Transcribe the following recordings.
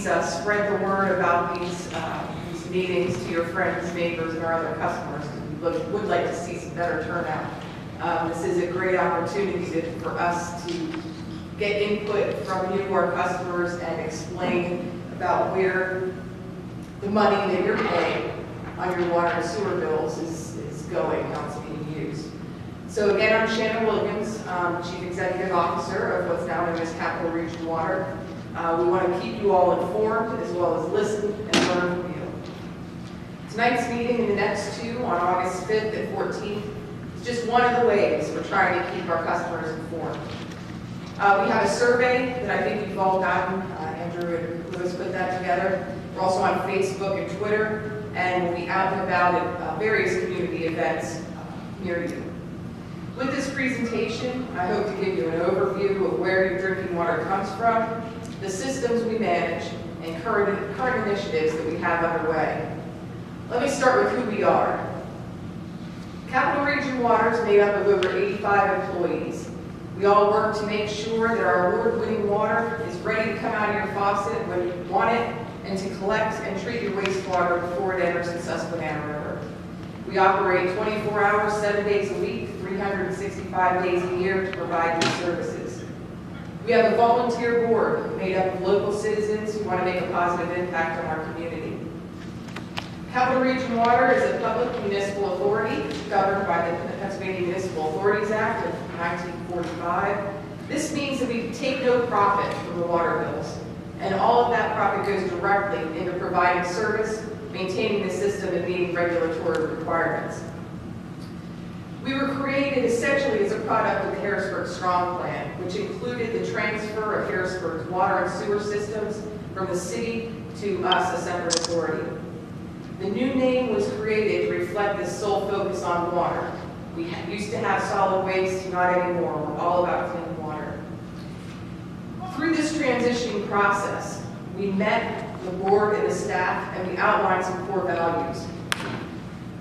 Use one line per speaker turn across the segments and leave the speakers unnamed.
please spread the word about these meetings to your friends, neighbors, and our other customers. We would like to see some better turnout. This is a great opportunity for us to get input from you, our customers, and explain about where the money that you're paying on your water and sewer bills is going, how it's being used. So again, I'm Shannon Williams, Chief Executive Officer of what's now known as Capital Region Water. We want to keep you all informed as well as listen and learn from you. Tonight's meeting and the next two on August 5th and 14th is just one of the ways we're trying to keep our customers informed. We have a survey that I think you've all gotten. Andrew and Louis put that together. We're also on Facebook and Twitter, and we'll be out and about at various community events near you. With this presentation, I hope to give you an overview of where your drinking water comes from, the systems we manage, and current initiatives that we have underway. Let me start with who we are. Capital Region Water is made up of over 85 employees. We all work to make sure that our award-winning water is ready to come out of your faucet when you want it, and to collect and treat your wastewater before it enters the Susquehanna River. We operate 24 hours, 7 days a week, 365 days a year to provide these services. We have a volunteer board made up of local citizens who want to make a positive impact on our community. Capital Region Water is a public municipal authority governed by the Pennsylvania Municipal Authorities Act of 1945. This means that we take no profit from the water bills, and all of that profit goes directly into providing service, maintaining the system, and meeting regulatory requirements. We were created essentially as a product of the Harrisburg Strong Plan, which included the transfer of Harrisburg's water and sewer systems from the city to us, a separate authority. The new name was created to reflect this sole focus on water. We used to have solid waste, not anymore. We're all about clean water. Through this transitioning process, we met the board and the staff, and we outlined some core values.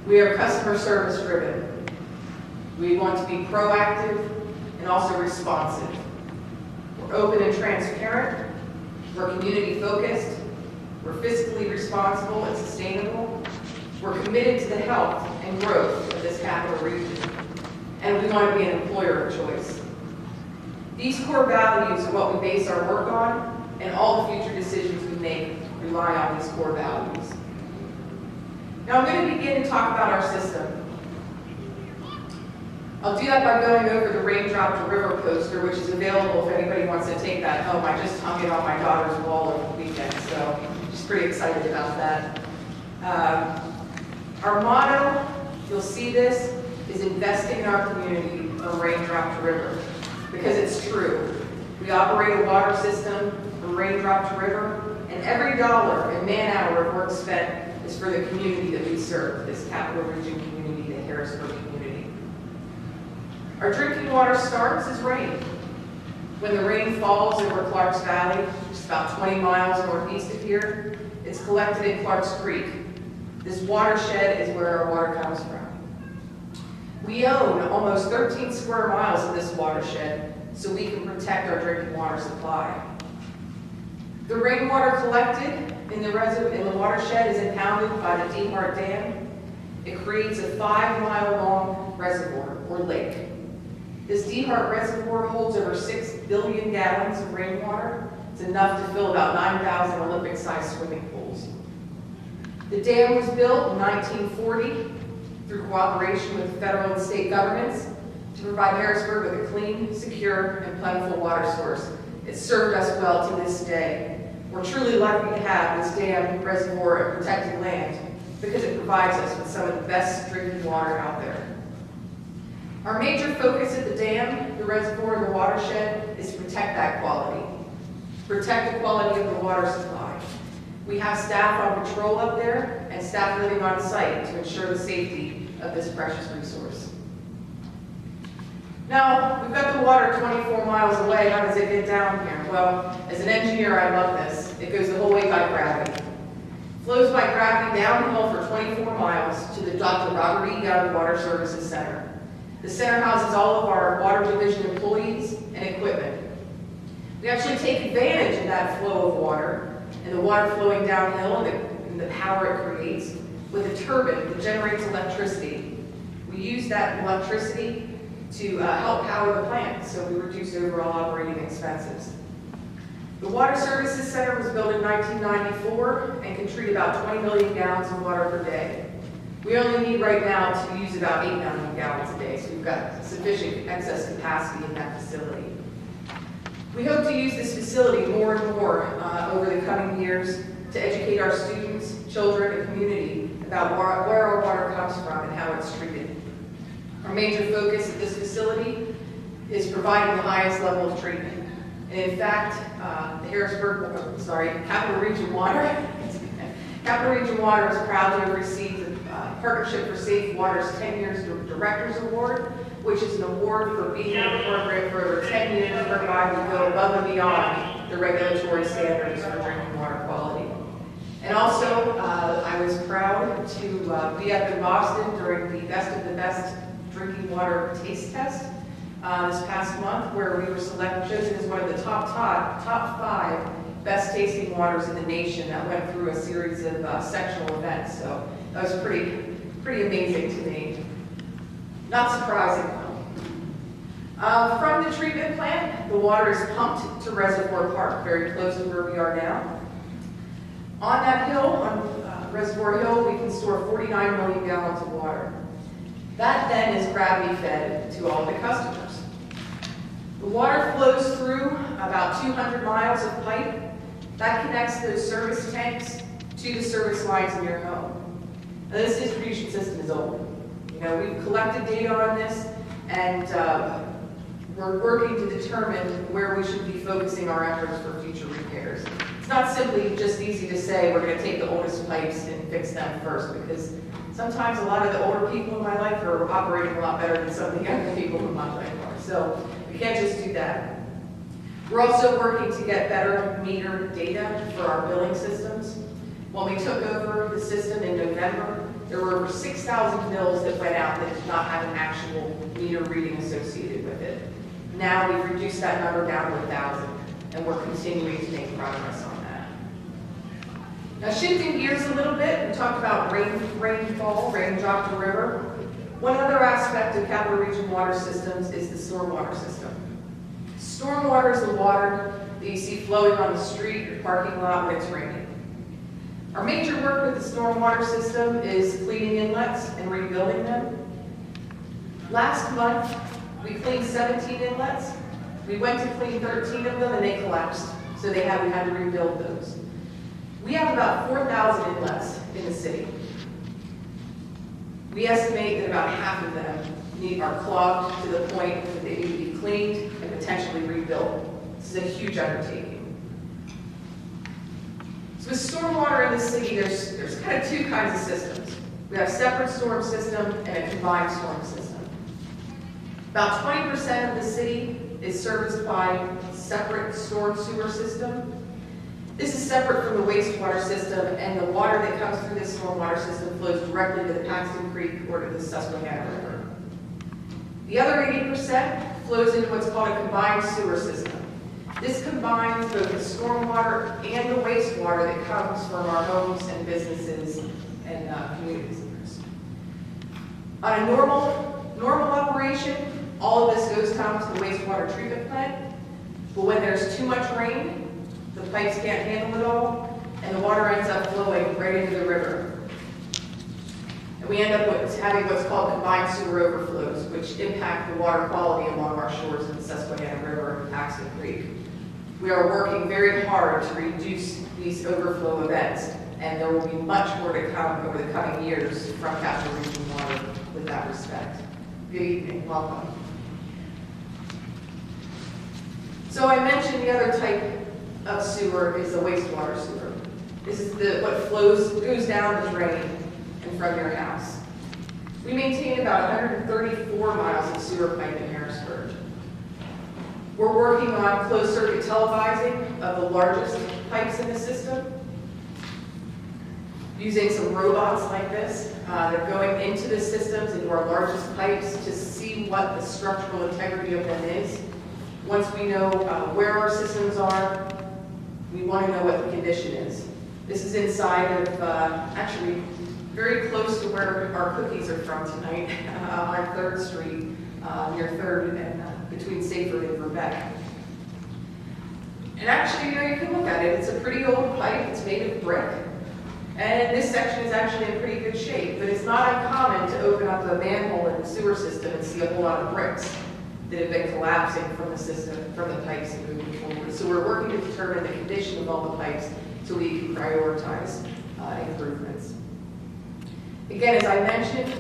We are customer service driven. We want to be proactive and also responsive. We're open and transparent. We're community focused. We're fiscally responsible and sustainable. We're committed to the health and growth of this capital region. And we want to be an employer of choice. These core values are what we base our work on, and all the future decisions we make rely on these core values. Now I'm going to begin to talk about our system. I'll do that by going over the Raindrop to River poster, which is available if anybody wants to take that home. I just hung it on my daughter's wall over the weekend, so I'm just pretty excited about that. Our motto, you'll see this, is investing in our community from raindrop to river, because it's true. We operate a water system from raindrop to river, and every dollar and man-hour of work spent is for the community that we serve, this Capital Region community, the Harrisburg community. Our drinking water starts as rain. When the rain falls over Clarks Valley, just about 20 miles northeast of here, it's collected in Clarks Creek. This watershed is where our water comes from. We own almost 13 square miles of this watershed, so we can protect our drinking water supply. The rainwater collected in the watershed is impounded by the DeHart Dam. It creates a 5-mile-long reservoir, or lake. This DeHart Reservoir holds over 6 billion gallons of rainwater. It's enough to fill about 9,000 Olympic-sized swimming pools. The dam was built in 1940 through cooperation with the federal and state governments to provide Harrisburg with a clean, secure, and plentiful water source. It's served us well to this day. We're truly lucky to have this dam, reservoir, and protected land because it provides us with some of the best drinking water out there. Our major focus at the dam, the reservoir, and the watershed is to protect that quality. Protect the quality of the water supply. We have staff on patrol up there and staff living on site to ensure the safety of this precious resource. Now, we've got the water 24 miles away. How does it get down here? Well, as an engineer, I love this. It goes the whole way by gravity. Flows by gravity downhill for 24 miles to the Dr. Robert E. Young Water Services Center. The center houses all of our water division employees and equipment. We actually take advantage of that flow of water and the water flowing downhill and the power it creates with a turbine that generates electricity. We use that electricity to help power the plant, so we reduce overall operating expenses. The Water Services Center was built in 1994 and can treat about 20 million gallons of water per day. We only need right now to use about 8 million gallons a day, so we've got sufficient excess capacity in that facility. We hope to use this facility more and more over the coming years to educate our students, children, and community about where our water comes from and how it's treated. Our major focus at this facility is providing the highest level of treatment. And in fact, Capital Region Water, Capital Region Water is proud to have received the Partnership for Safe Water's 10 Years Directors Award, which is an award for being in the program for over 10 years, whereby we go above and beyond the regulatory standards for drinking water quality. And also, I was proud to be up in Boston during the Best of the Best Drinking Water Taste Test this past month, where we were chosen as one of the top 5 best tasting waters in the nation that went through a series of sectional events. So that was pretty amazing to me. Not surprising though. From the treatment plant, the water is pumped to Reservoir Park, very close to where we are now. On that hill, on Reservoir Hill, we can store 49 million gallons of water. That then is gravity fed to all the customers. The water flows through about 200 miles of pipe that connects those service tanks to the service lines in your home. Now, this distribution system is old. You know, we've collected data on this, and we're working to determine where we should be focusing our efforts for future repairs. It's not simply just easy to say we're going to take the oldest pipes and fix them first, because sometimes a lot of the older people in my life are operating a lot better than some of the younger people in my life are. So we can't just do that. We're also working to get better meter data for our billing systems. When we took over the system in November, there were over 6,000 bills that went out that did not have an actual meter reading associated with it. Now we've reduced that number down to 1,000, and we're continuing to make progress on that. Now, shifting gears a little bit, we talked about rainfall, raindrop to river. One other aspect of Capital Region water systems is the stormwater system. Stormwater is the water that you see flowing on the street or parking lot when it's raining. Our major work with the stormwater system is cleaning inlets and rebuilding them. Last month, we cleaned 17 inlets. We went to clean 13 of them and they collapsed, so we had to rebuild those. We have about 4,000 inlets in the city. We estimate that about half of them are clogged to the point that they need to be cleaned and potentially rebuilt. This is a huge undertaking. So with stormwater in the city, there's kind of two kinds of systems. We have a separate storm system and a combined storm system. About 20% of the city is serviced by a separate storm sewer system. This is separate from the wastewater system, and the water that comes through this stormwater system flows directly to the Paxton Creek or to the Susquehanna River. The other 80% flows into what's called a combined sewer system. This combines both the stormwater and the wastewater that comes from our homes and businesses and communities. On a normal operation, all of this goes down to the wastewater treatment plant, but when there's too much rain, the pipes can't handle it all, and the water ends up flowing right into the river. And we end up having what's called combined sewer overflows, which impact the water quality along our shores in the Susquehanna River and Paxton Creek. We are working very hard to reduce these overflow events, and there will be much more to come over the coming years from Capital Region Water with that respect. Good evening, welcome. So I mentioned the other type of sewer is the wastewater sewer. This is what goes down the drain and from your house. We maintain about 134 miles of sewer pipe in Harrisburg. We're working on closed circuit televising of the largest pipes in the system, using some robots like this. They're going into the systems, into our largest pipes, to see what the structural integrity of them is. Once we know where our systems are, We want to know what the condition is. This is inside of, actually, very close to where our cookies are from tonight, on 3rd Street, near 3rd and between Safeford and Verbeck. And actually, you can look at it. It's a pretty old pipe. It's made of brick. And this section is actually in pretty good shape, but it's not uncommon to open up a manhole in the sewer system and see a whole lot of bricks that have been collapsing from the system, from the pipes and moving forward. So we're working to determine the condition of all the pipes so we can prioritize improvements. Again, as I mentioned,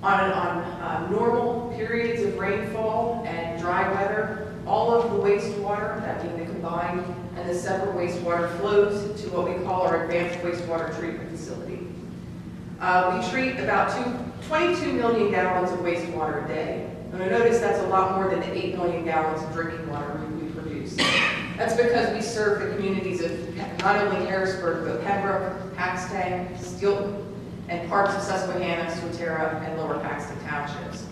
on normal periods of rainfall and dry weather, all of the wastewater, that being the combined and the separate wastewater, flows to what we call our advanced wastewater treatment facility. We treat about 22 million gallons of wastewater a day. And I notice that's a lot more than the 8 million gallons of drinking water we produce. That's because we serve the communities of not only Harrisburg, but Pembroke, Paxton, Stilton, and parts of Susquehanna, Swatara, and Lower Paxton Townships.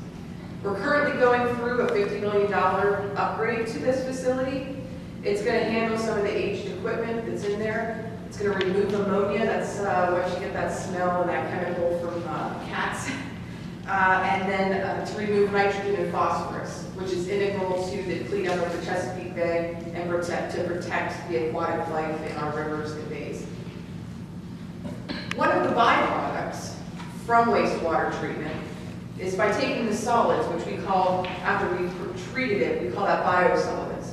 We're currently going through a $50 million upgrade to this facility. It's going to handle some of the aged equipment that's in there. It's going to remove ammonia. That's why you get that smell and that chemical from cats. And then to remove nitrogen and phosphorus, which is integral to the cleanup of the Chesapeake Bay and to protect the aquatic life in our rivers and bays. One of the byproducts from wastewater treatment is by taking the solids, which we call, after we've treated it, we call that biosolids.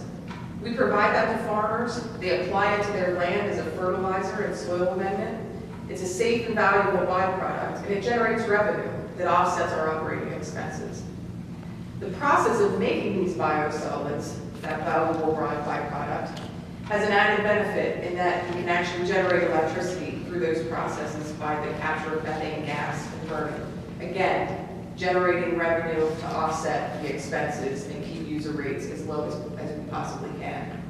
We provide that to farmers. They apply it to their land as a fertilizer and soil amendment. It's a safe and valuable byproduct, and it generates revenue that offsets our operating expenses. The process of making these biosolids, that valuable byproduct, has an added benefit in that we can actually generate electricity through those processes by the capture of methane gas and burning. Again, generating revenue to offset the expenses and keep user rates as low as we possibly can.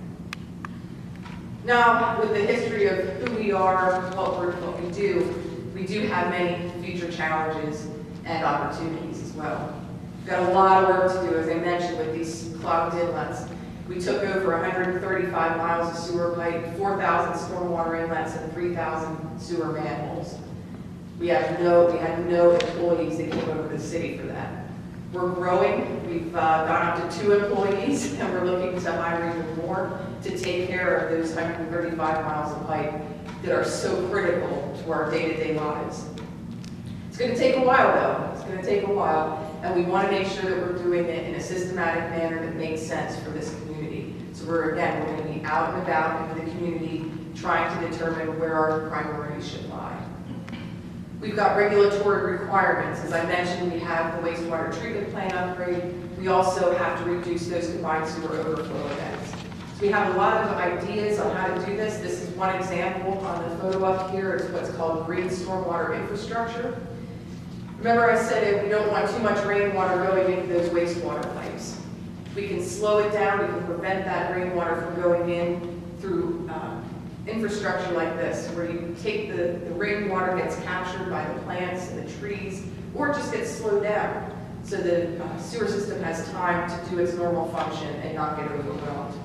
Now, with the history of who we are, what we do have many future challenges and opportunities as well. We've got a lot of work to do, as I mentioned, with these clogged inlets. We took over 135 miles of sewer pipe, 4,000 stormwater inlets, and 3,000 sewer manholes. We had no employees that came over to the city for that. We're growing. We've gone up to 2 employees, and we're looking to hire even more to take care of those 135 miles of pipe that are so critical to our day-to-day lives. It's going to take a while, though. It's going to take a while, and we want to make sure that we're doing it in a systematic manner that makes sense for this community. So we're going to be out and about in the community trying to determine where our priorities should lie. We've got regulatory requirements. As I mentioned, we have the wastewater treatment plant upgrade. We also have to reduce those combined sewer overflow events. So we have a lot of ideas on how to do this. This is one example on the photo up here. It's what's called green stormwater infrastructure. Remember I said we don't want too much rainwater going into those wastewater pipes. We can slow it down. We can prevent that rainwater from going in through infrastructure like this, where you take the rainwater gets captured by the plants and the trees, or it just gets slowed down so the sewer system has time to do its normal function and not get overwhelmed.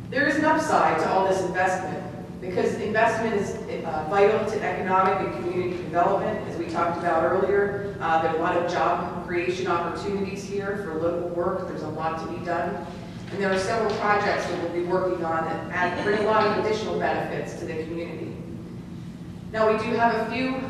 There is an upside to all this investment because investment is vital to economic and community development. As we talked about earlier, there are a lot of job creation opportunities here for local work. There's a lot to be done. And there are several projects that we'll be working on that bring a lot of additional benefits to the community. Now, we do have a few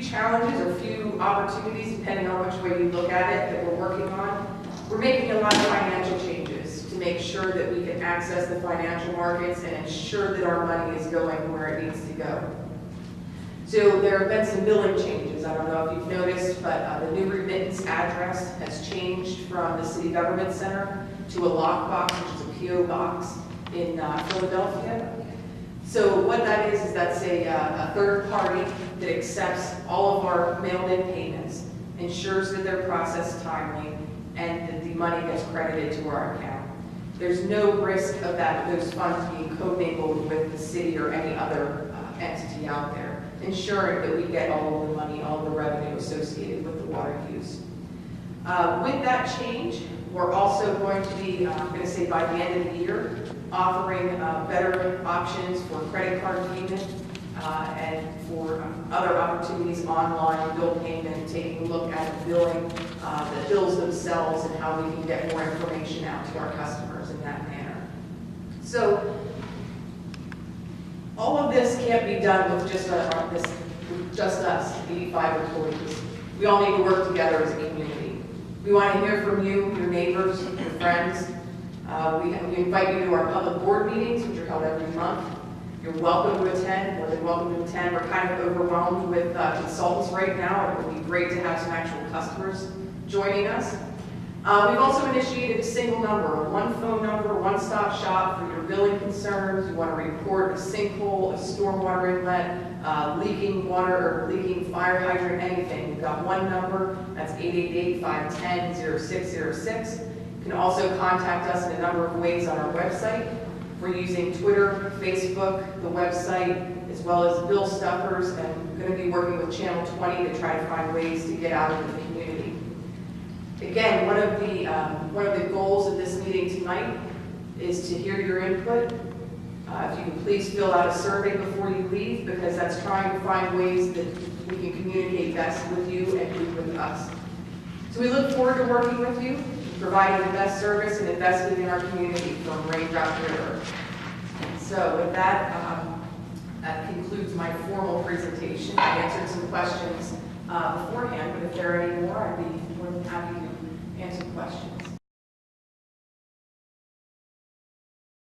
challenges or few opportunities, depending on which way you look at it, that we're working on. We're making a lot of financial changes to make sure that we can access the financial markets and ensure that our money is going where it needs to go. So there have been some billing changes. I don't know if you've noticed, but the new remittance address has changed from the City Government Center to a lockbox, which is a P.O. box in Philadelphia. So what that is that's a third party that accepts all of our mailed-in payments, ensures that they're processed timely, and that the money gets credited to our account. There's no risk of those funds being commingled with the city or any other entity out there, ensuring that we get all of the money, all of the revenue associated with the water use. With that change, we're also going to be, I'm going to say by the end of the year, offering better options for credit card payment and for other opportunities, online bill payment, taking a look at the billing, the bills themselves, and how we can get more information out to our customers in that manner. So all of this can't be done with just us, 85 employees. We all need to work together as a community. We want to hear from you, your neighbors, your friends. We invite you to our public board meetings, which are held every month. You're welcome to attend, more than welcome to attend. We're kind of overwhelmed with consultants right now. It would be great to have some actual customers joining us. We've also initiated a single number, one phone number, one-stop shop for your billing concerns. You want to report a sinkhole, a stormwater inlet, leaking water or leaking fire hydrant, anything. We've got one number, that's 888-510-0606. You can also contact us in a number of ways on our website. We're using Twitter, Facebook, the website, as well as bill stuffers, and going to be working with Channel 20 to try to find ways to get out into the community. Again, one of the goals of this meeting tonight is to hear your input. If you can please fill out a survey before you leave, because that's trying to find ways that we can communicate best with you and you with us. So we look forward to working with you, providing the best service and investing in our community from raindrop to river. So with that, that concludes my formal presentation. I answered some questions beforehand, but if there are any more, I'd be more than happy to answer questions.